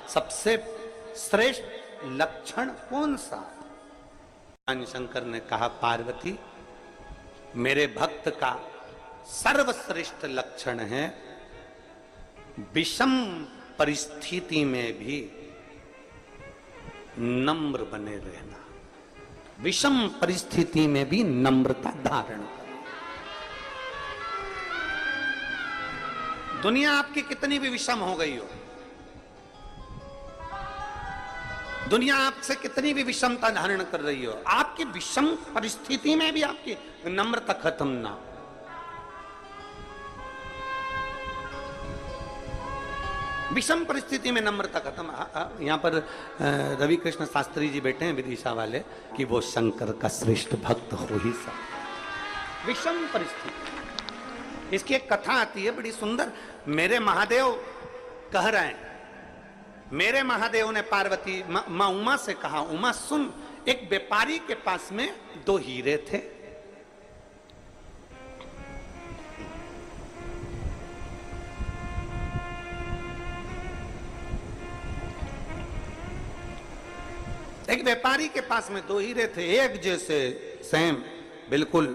सबसे श्रेष्ठ लक्षण कौन सा? भगवान शंकर ने कहा, पार्वती मेरे भक्त का सर्वश्रेष्ठ लक्षण है विषम परिस्थिति में भी नम्र बने रहना, विषम परिस्थिति में भी नम्रता धारण करना। दुनिया आपकी कितनी भी विषम हो गई हो, दुनिया आपसे कितनी भी विषमता धारण कर रही हो, आपकी विषम परिस्थिति में भी आपकी नम्रता खत्म ना हो। विषम परिस्थिति में नम्रता खत्म। यहां पर रवि कृष्ण शास्त्री जी बैठे हैं विदिशा वाले कि वो शंकर का श्रेष्ठ भक्त हो ही सकता। विषम परिस्थिति, इसकी एक कथा आती है बड़ी सुंदर। मेरे महादेव कह रहे हैं, मेरे महादेव ने पार्वती मां उमा से कहा, उमा सुन, एक व्यापारी के पास में 2 हीरे थे। एक व्यापारी के पास में 2 हीरे थे, एक जैसे सेम, बिल्कुल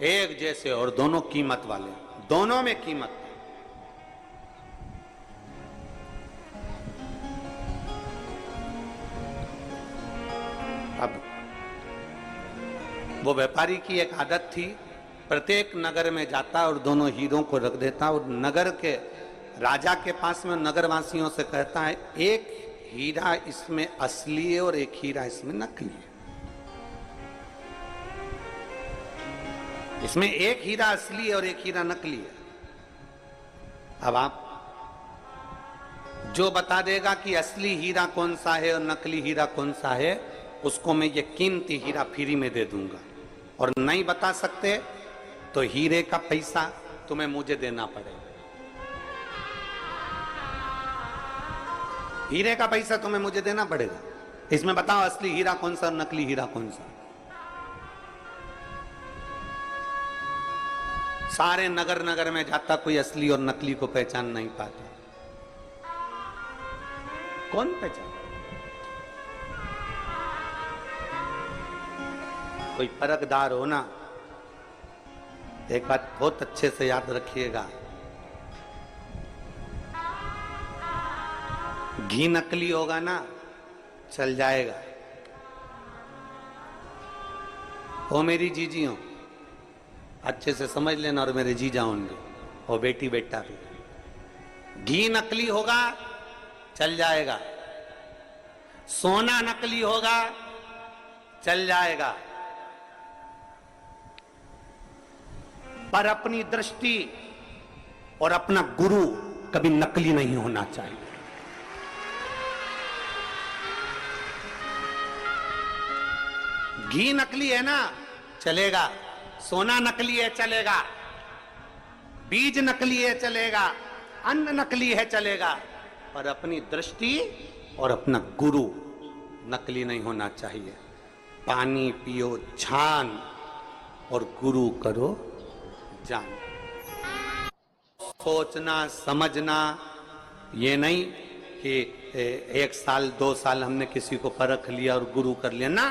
एक जैसे, और दोनों कीमत वाले, दोनों में कीमत। अब वो व्यापारी की एक आदत थी, प्रत्येक नगर में जाता और दोनों हीरों को रख देता और नगर के राजा के पास में नगरवासियों से कहता है, एक हीरा इसमें असली है और एक हीरा इसमें नकली है। इसमें एक हीरा असली है और एक हीरा नकली है। अब आप जो बता देगा कि असली हीरा कौन सा है और नकली हीरा कौन सा है, उसको मैं ये कीमती हीरा फ्री में दे दूंगा। और नहीं बता सकते तो हीरे का पैसा तुम्हें मुझे देना पड़ेगा। हीरे का पैसा तुम्हें मुझे देना पड़ेगा। इसमें बताओ असली हीरा कौन सा और नकली हीरा कौन सा। सारे नगर नगर में जाता, कोई असली और नकली को पहचान नहीं पाता। कौन पहचान? कोई परखदार हो ना। एक बात बहुत अच्छे से याद रखिएगा, घी नकली होगा ना, चल जाएगा। वो मेरी जीजी हो, अच्छे से समझ लेना, और मेरे जीजा होंगे, और बेटी बेटा भी। घी नकली होगा, चल जाएगा। सोना नकली होगा, चल जाएगा। पर अपनी दृष्टि और अपना गुरु कभी नकली नहीं होना चाहिए। घी नकली है ना, चलेगा। सोना नकली है, चलेगा। बीज नकली है, चलेगा। अन्न नकली है, चलेगा। पर अपनी दृष्टि और अपना गुरु नकली नहीं होना चाहिए। पानी पियो छान और गुरु करो जान। सोचना समझना ये नहीं कि 1 साल 2 साल हमने किसी को परख लिया और गुरु कर लिया ना।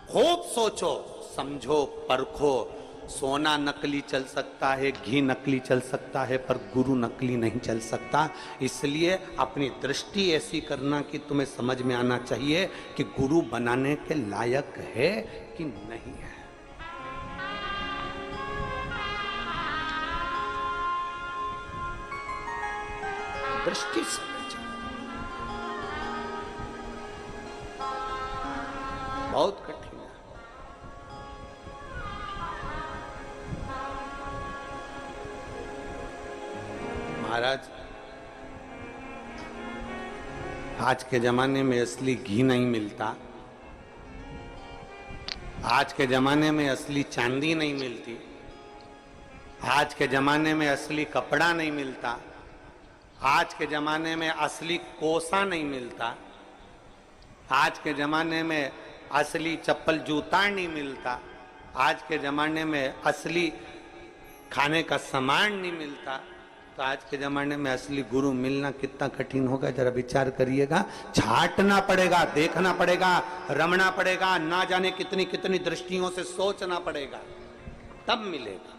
खूब सोचो, समझो, परखो। सोना नकली चल सकता है, घी नकली चल सकता है, पर गुरु नकली नहीं चल सकता। इसलिए अपनी दृष्टि ऐसी करना कि तुम्हें समझ में आना चाहिए कि गुरु बनाने के लायक है कि नहीं है। दृष्टि समझ बहुत कठिन है। महाराज, आज के जमाने में असली घी नहीं मिलता, आज के जमाने में असली चांदी नहीं मिलती, आज के जमाने में असली कपड़ा नहीं मिलता, आज के जमाने में असली कोसा नहीं मिलता, आज के जमाने में असली चप्पल जूता नहीं मिलता, आज के जमाने में असली खाने का सामान नहीं मिलता, तो आज के जमाने में असली गुरु मिलना कितना कठिन होगा, जरा विचार करिएगा। छाटना पड़ेगा, देखना पड़ेगा, रमना पड़ेगा, ना जाने कितनी कितनी दृष्टियों से सोचना पड़ेगा, तब मिलेगा।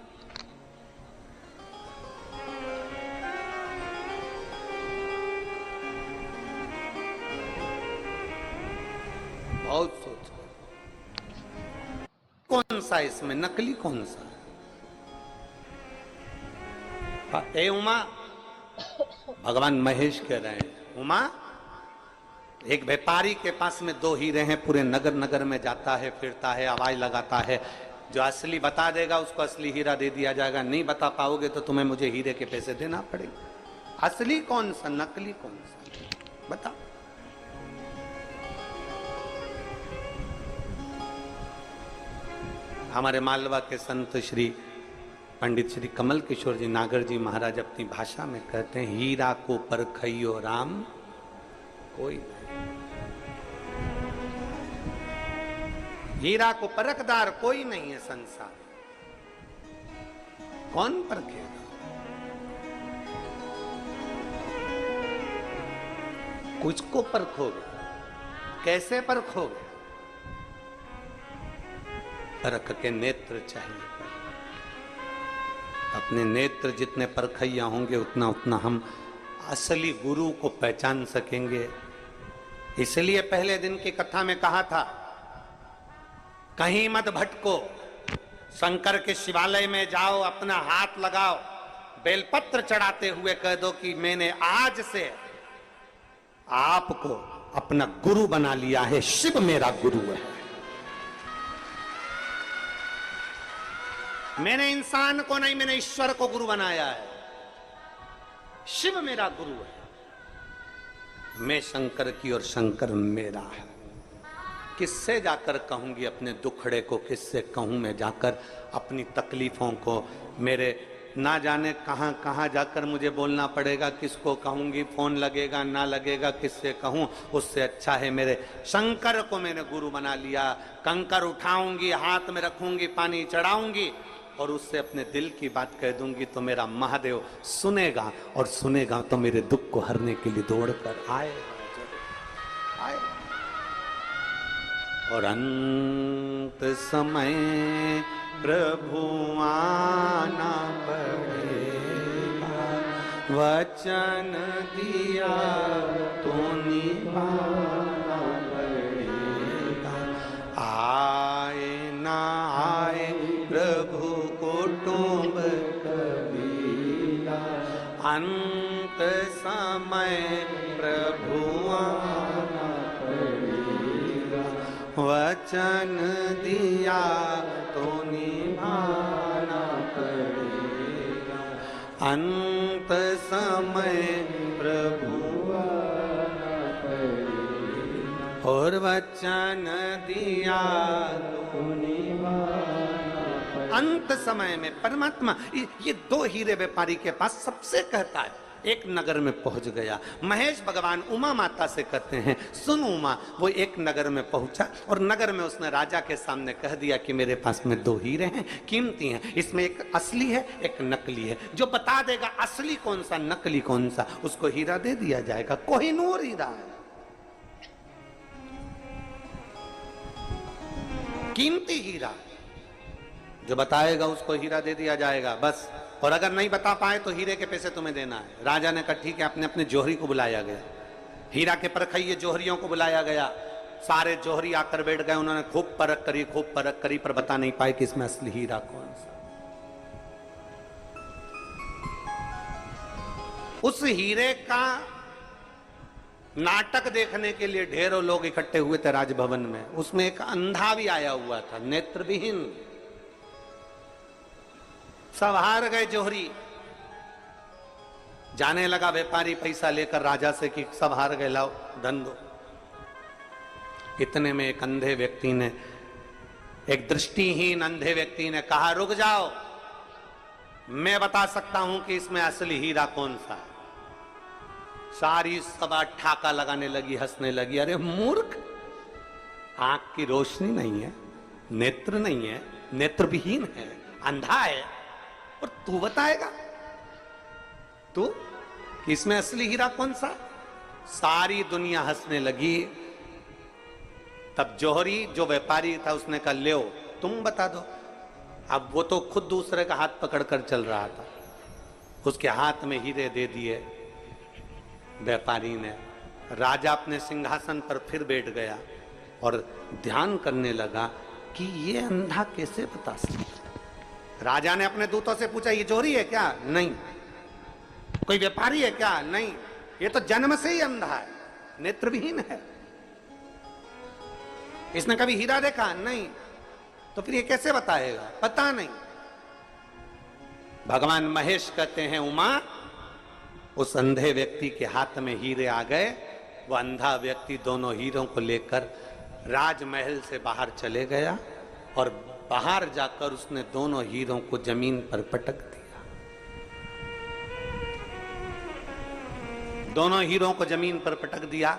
बहुत सोच, कौन सा इसमें नकली, कौन सा? ए उमा, भगवान महेश कह रहे हैं, उमा एक व्यापारी के पास में 2 हीरे हैं, पूरे नगर नगर में जाता है, फिरता है, आवाज लगाता है, जो असली बता देगा उसको असली हीरा दे दिया जाएगा, नहीं बता पाओगे तो तुम्हें मुझे हीरे के पैसे देना पड़ेगा। असली कौन सा, नकली कौन सा, बताओ। हमारे मालवा के संत श्री पंडित श्री कमल किशोर जी नागर जी महाराज अपनी भाषा में कहते हैं, हीरा को परखइयो राम कोई नहीं, हीरा को परखदार कोई नहीं है संसार। कौन परखेगा? कुछ को परखोगे, कैसे परखोगे? परख के नेत्र चाहिए। अपने नेत्र जितने परखैया होंगे उतना उतना हम असली गुरु को पहचान सकेंगे। इसलिए पहले दिन की कथा में कहा था, कहीं मत भटको, शंकर के शिवालय में जाओ, अपना हाथ लगाओ, बेलपत्र चढ़ाते हुए कह दो कि मैंने आज से आपको अपना गुरु बना लिया है, शिव मेरा गुरु है। मैंने इंसान को नहीं, मैंने ईश्वर को गुरु बनाया है, शिव मेरा गुरु है। मैं शंकर की और शंकर मेरा है। किससे जाकर कहूंगी अपने दुखड़े को, किससे कहूं मैं जाकर अपनी तकलीफों को? मेरे ना जाने कहां कहां जाकर मुझे बोलना पड़ेगा, किसको कहूंगी, फोन लगेगा ना लगेगा, किससे कहूं? उससे अच्छा है मेरे शंकर को मैंने गुरु बना लिया। कंकर उठाऊंगी, हाथ में रखूंगी, पानी चढ़ाऊंगी और उससे अपने दिल की बात कह दूंगी तो मेरा महादेव सुनेगा, और सुनेगा तो मेरे दुख को हरने के लिए दौड़ कर आएगा। और अंत समय प्रभु आना पड़ेगा, वचन दिया तो निभाना पड़ेगा। आए ना आए प्रभु कुटुंब कबीरा, अंत समय प्रभु आना पड़ेगा, वचन दिया तो निभाना पड़ेगा। अंत समय प्रभु आना पड़ेगा, और वचन दिया तो निभाना पड़ेगा। अंत समय में परमात्मा ये 2 हीरे व्यापारी के पास सबसे कहता है। एक नगर में पहुंच गया, महेश भगवान उमा माता से कहते हैं, सुन उमा। वो एक नगर में पहुंचा और नगर में उसने राजा के सामने कह दिया कि मेरे पास में 2 हीरे हैं, कीमती हैं, इसमें एक असली है एक नकली है। जो बता देगा असली कौन सा नकली कौन सा, उसको हीरा दे दिया जाएगा। कोहिनूर हीरा है, कीमती हीरा, जो बताएगा उसको हीरा दे दिया जाएगा बस। और अगर नहीं बता पाए तो हीरे के पैसे तुम्हें देना है। राजा ने कहा ठीक है, अपने अपने जोहरी को बुलाया गया, हीरा के परखइये जोहरियों को बुलाया गया। सारे जोहरी आकर बैठ गए, उन्होंने खूब परख करी पर बता नहीं पाए कि इसमें असली हीरा कौन सा। उस हीरे का नाटक देखने के लिए ढेरों लोग इकट्ठे हुए थे राजभवन में। उसमें एक अंधा भी आया हुआ था, नेत्रविहीन। सब हार गए जोहरी। जाने लगा व्यापारी पैसा लेकर राजा से कि सब हार गए, लाओ धन दो। इतने में एक अंधे व्यक्ति ने, एक दृष्टिहीन अंधे व्यक्ति ने कहा, रुक जाओ, मैं बता सकता हूं कि इसमें असली हीरा कौन सा है। सारी सभा ठाका लगाने लगी, हंसने लगी। अरे मूर्ख, आंख की रोशनी नहीं है, नेत्र नहीं है, नेत्रविहीन है, अंधा है, और तू बताएगा? तू कि इसमें असली हीरा कौन सा? सारी दुनिया हंसने लगी। तब जौहरी जो व्यापारी था उसने कहा ले तुम बता दो। अब वो तो खुद दूसरे का हाथ पकड़कर चल रहा था, उसके हाथ में हीरे दे दिए व्यापारी ने। राजा अपने सिंहासन पर फिर बैठ गया और ध्यान करने लगा कि ये अंधा कैसे बता सकता। राजा ने अपने दूतों से पूछा ये जौहरी है क्या? नहीं। कोई व्यापारी है क्या? नहीं। ये तो जन्म से ही अंधा है, नेत्रविहीन है, इसने कभी हीरा देखा? नहीं। तो फिर ये कैसे बताएगा? पता नहीं। भगवान महेश कहते हैं उमा, उस अंधे व्यक्ति के हाथ में हीरे आ गए। वह अंधा व्यक्ति दोनों हीरों को लेकर राजमहल से बाहर चले गया और बाहर जाकर उसने दोनों हीरों को जमीन पर पटक दिया। दोनों हीरों को जमीन पर पटक दिया।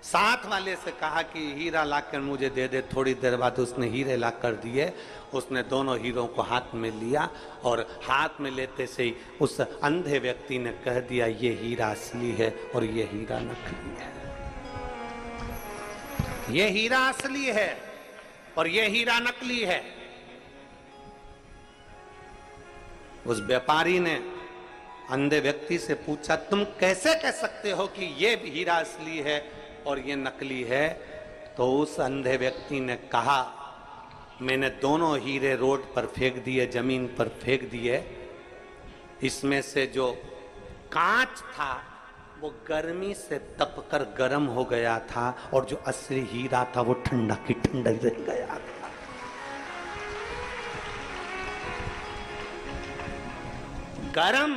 साथ वाले से कहा कि हीरा लाकर मुझे दे दे। थोड़ी देर बाद उसने हीरे लाकर दिए। उसने दोनों हीरों को हाथ में लिया और हाथ में लेते से ही उस अंधे व्यक्ति ने कह दिया ये हीरा असली है और ये हीरा नकली है। ये हीरा असली है और ये हीरा नकली है। उस व्यापारी ने अंधे व्यक्ति से पूछा तुम कैसे कह सकते हो कि ये हीरा असली है और ये नकली है? तो उस अंधे व्यक्ति ने कहा मैंने दोनों हीरे रोड पर फेंक दिए, जमीन पर फेंक दिए। इसमें से जो कांच था वो गर्मी से तपकर गर्म हो गया था और जो असली हीरा था वो ठंडा की ठंडा ही रह गया था। गर्म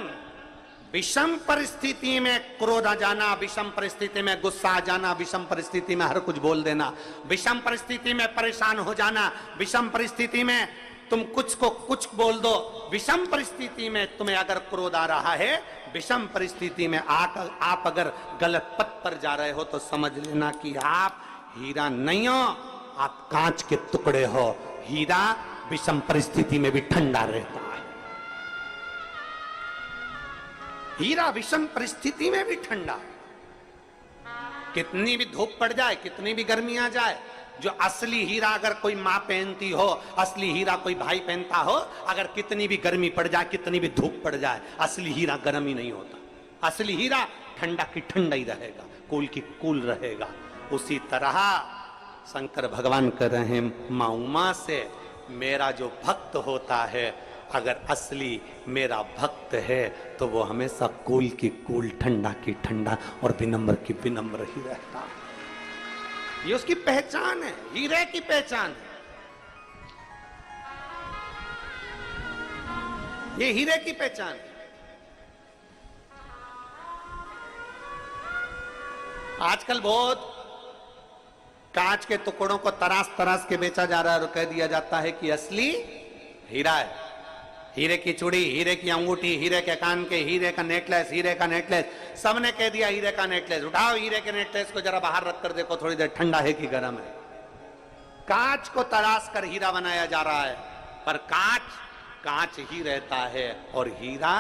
विषम परिस्थिति में क्रोध आ जाना, विषम परिस्थिति में गुस्सा आ जाना, विषम परिस्थिति में हर कुछ बोल देना, विषम परिस्थिति में परेशान हो जाना, विषम परिस्थिति में तुम कुछ को कुछ बोल दो, विषम परिस्थिति में तुम्हें अगर क्रोध आ रहा है, विषम परिस्थिति में आप अगर गलत पथ पर जा रहे हो तो समझ लेना कि आप हीरा नहीं हो, आप कांच के टुकड़े हो। हीरा विषम परिस्थिति में भी ठंडा रहता है। हीरा विषम परिस्थिति में भी ठंडा। कितनी भी धूप पड़ जाए, कितनी भी गर्मी आ जाए, जो असली हीरा अगर कोई माँ पहनती हो, असली हीरा कोई भाई पहनता हो, अगर कितनी भी गर्मी पड़ जाए, कितनी भी धूप पड़ जाए, असली हीरा गर्म ही नहीं होता। असली हीरा ठंडा की ठंडा ही रहेगा, कूल की कूल रहेगा। उसी तरह शंकर भगवान कह रहे हैं माँ उमा से मेरा जो भक्त होता है, अगर असली मेरा भक्त है तो वो हमेशा कूल की कूल, ठंडा की ठंडा और विनम्र की विनम्र ही रहता है। ये उसकी पहचान है, हीरे की पहचान है। ये हीरे की पहचान है। आजकल बहुत कांच के टुकड़ों को तराश तराश के बेचा जा रहा है और कह दिया जाता है कि असली हीरा है। हीरे की चूड़ी, हीरे की अंगूठी, हीरे के कान के, हीरे का नेकलेस, हीरे का नेकलेस, सबने कह दिया हीरे का नेकलेस। उठाओ हीरे के नेकलेस को जरा बाहर रख कर देखो थोड़ी देर, ठंडा है कि गर्म है। कांच को तराश कर हीरा बनाया जा रहा है, पर कांच कांच ही रहता है और हीरा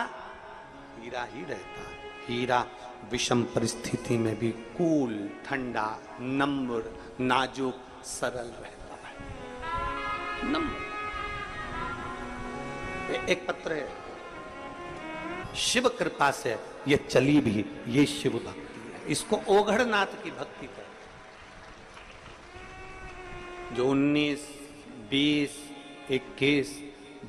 हीरा ही रहता है। हीरा विषम परिस्थिति में भी कूल, ठंडा, नम्र, नाजुक, सरल रहता है। नम्र। एक पत्र है, शिव कृपा से ये चली भी, ये शिव भक्ति है। इसको ओघड़नाथ की भक्ति कहते हैं। जो 19, 20, 21,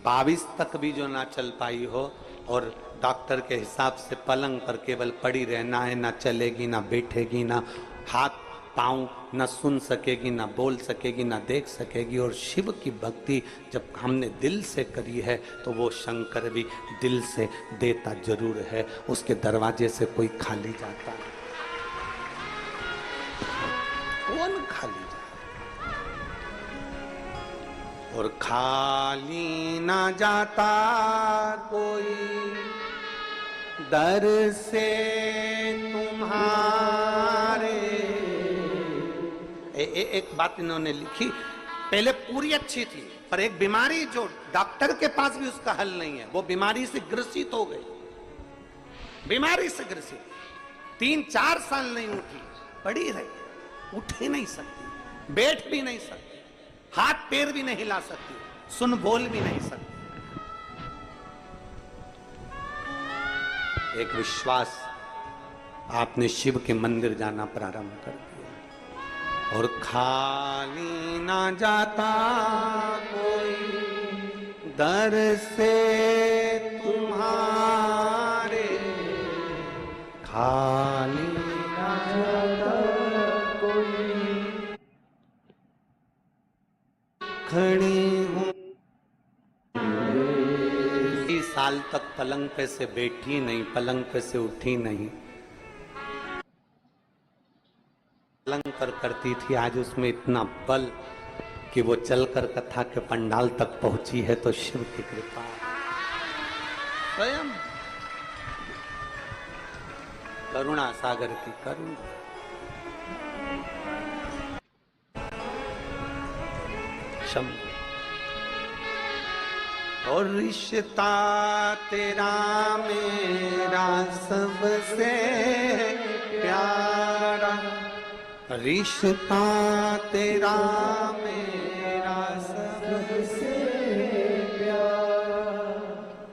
22 तक भी जो ना चल पाई हो और डॉक्टर के हिसाब से पलंग पर केवल पड़ी रहना है, ना चलेगी, ना बैठेगी, ना हाथ पाँव न सुन सकेगी, ना बोल सकेगी, ना देख सकेगी। और शिव की भक्ति जब हमने दिल से करी है तो वो शंकर भी दिल से देता जरूर है। उसके दरवाजे से कोई खाली जाता नहीं, कौन खाली जाता, और खाली ना जाता कोई दर से तुम्हारे। एक बात इन्होंने लिखी, पहले पूरी अच्छी थी, पर एक बीमारी जो डॉक्टर के पास भी उसका हल नहीं है, वो बीमारी से ग्रसित हो गई। बीमारी से ग्रसित, 3-4 साल नहीं उठी, पड़ी रही, उठ ही नहीं सकती, बैठ भी नहीं सकती, हाथ पैर भी नहीं हिला सकती, सुन बोल भी नहीं सकती। एक विश्वास, आपने शिव के मंदिर जाना प्रारंभ कर दिया और खाली ना जाता कोई दर से तुम्हारे, खाली ना जाता कोई, खड़ी हूँ 20 साल तक पलंग पे से बैठी नहीं, पलंग पे से उठी नहीं, पलंग पर करती थी, आज उसमें इतना बल कि वो चलकर कथा के पंडाल तक पहुंची है, तो शिव की कृपा स्वयं करुणा सागर की करुणा। शंभु और रिश्ता तेरा मेरा सबसे प्यारा, रिश्ता तेरा मेरा सबसे प्यारा,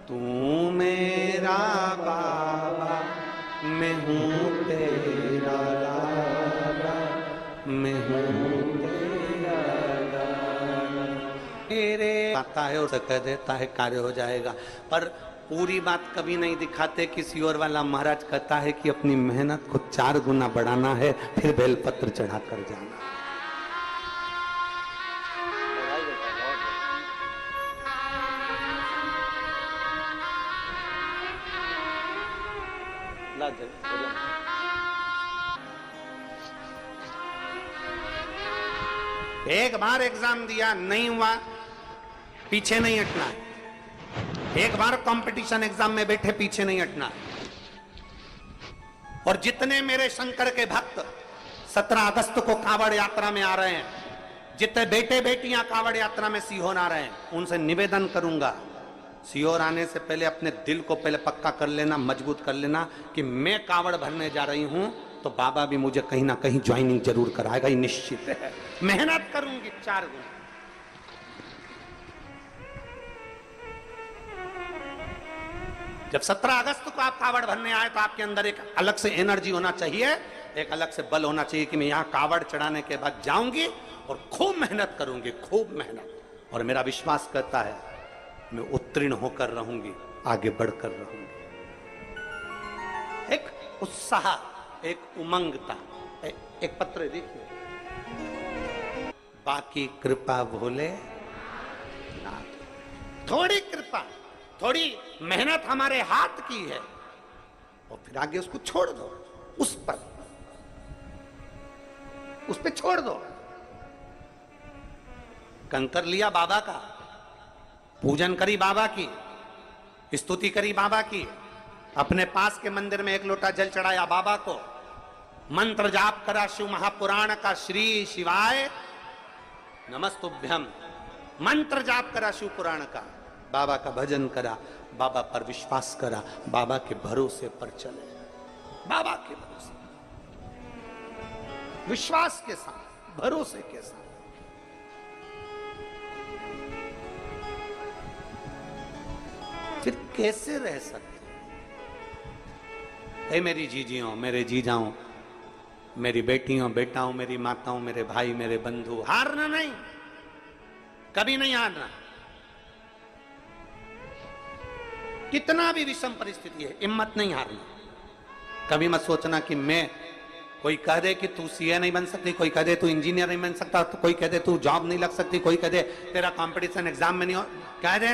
तू मेरा बाबा, मैं हूँ तेरा लाला, मैं हूँ तेरा लाला। मेरे आता है और कह देता है कार्य हो जाएगा, पर पूरी बात कभी नहीं दिखाते। किसी और वाला महाराज कहता है कि अपनी मेहनत को 4 गुना बढ़ाना है, फिर बेलपत्र चढ़ा कर जाना। एक बार एग्जाम दिया, नहीं हुआ, पीछे नहीं हटना है। एक बार कंपटीशन एग्जाम में बैठे, पीछे नहीं हटना। और जितने मेरे शंकर के भक्त 17 अगस्त को कांवड़ यात्रा में आ रहे हैं, जितने बेटे बेटियां कांवड़ यात्रा में सीहोर आ रहे हैं, उनसे निवेदन करूंगा, सीहोर आने से पहले अपने दिल को पहले पक्का कर लेना, मजबूत कर लेना कि मैं कांवड़ भरने जा रही हूं, तो बाबा भी मुझे कहीं ना कहीं ज्वाइनिंग जरूर कराएगा, ये निश्चित है। मेहनत करूंगी 4 गुना। जब 17 अगस्त को आप कावड़ भरने आए, तो आपके अंदर एक अलग से एनर्जी होना चाहिए, एक अलग से बल होना चाहिए कि मैं यहां कावड़ चढ़ाने के बाद जाऊंगी और खूब मेहनत करूंगी, खूब मेहनत। और मेरा विश्वास करता है मैं उत्तीर्ण होकर रहूंगी, आगे बढ़कर रहूंगी। एक उत्साह, एक उमंगता। एक पत्र देखिए, बाकी कृपा भोले नाथ, थोड़ी कृपा, थोड़ी मेहनत हमारे हाथ की है, और फिर आगे उसको छोड़ दो, उस पे छोड़ दो। कंकर लिया बाबा का, पूजन करी बाबा की, स्तुति करी बाबा की, अपने पास के मंदिर में 1 लोटा जल चढ़ाया बाबा को, मंत्र जाप करा शिव महापुराण का, श्री शिवाय नमस्तुभ्यम, मंत्र जाप करा शिव पुराण का, बाबा का भजन करा, बाबा पर विश्वास करा, बाबा के भरोसे पर चले, बाबा के भरोसे, विश्वास के साथ, भरोसे के साथ। फिर कैसे रह सकते? हे मेरी जीजियों, मेरे जीजाओं, मेरी बेटियों, बेटाओं, मेरी माताओं, मेरे भाई, मेरे बंधु, हारना नहीं, कभी नहीं हारना। कितना भी विषम परिस्थिति है, हिम्मत नहीं हारना। कभी मत सोचना कि मैं, कोई कह दे कि तू सीए नहीं बन सकती, कोई कह दे तू इंजीनियर नहीं बन सकता, तो कोई कह दे तू जॉब नहीं लग सकती, कोई कह दे तेरा कंपटीशन एग्जाम में नहीं हो, कह दे